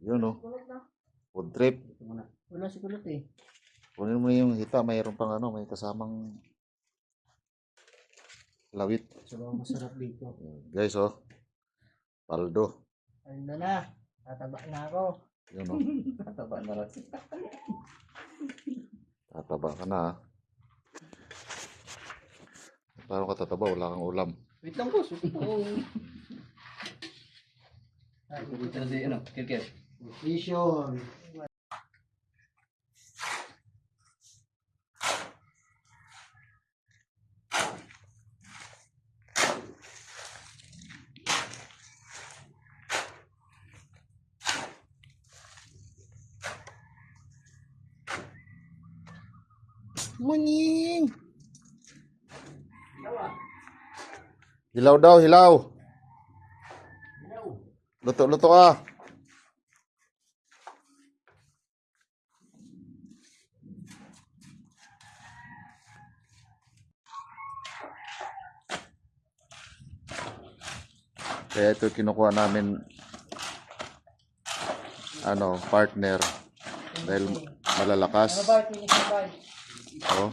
Yun o. Food trip. Wala si kulot eh. Kunin mo yung hita. Mayroon pang ano. May kasamang lawit. Sobrang masarap dito. Guys oh. Paldo. Ano na? Tataba na ako. Yun o. Tataba na rin. Tataba ka na ha. Paano ka tataba? Wala kang ulam. Wait lang boss. Dito na si ano, Kirkir. Nutrition. Munying! Hilaw daw, hilaw. Luto-luto ka. Kaya ito kinukuha namin ano, partner dahil malalakas. Oh.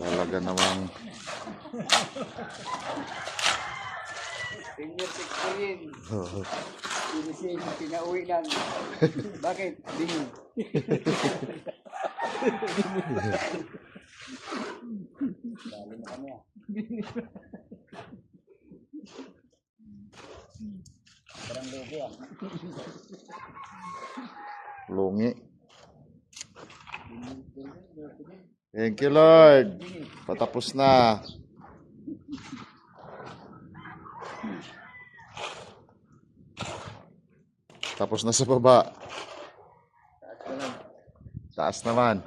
Talaga namang Senior experience. Sinising, pinauwi lang. Bakit? Dingin. Dali na kami ah. Parang logo ah. lungi. Thank you Lord. Patapos na. Tapos na sa baba. Taas naman.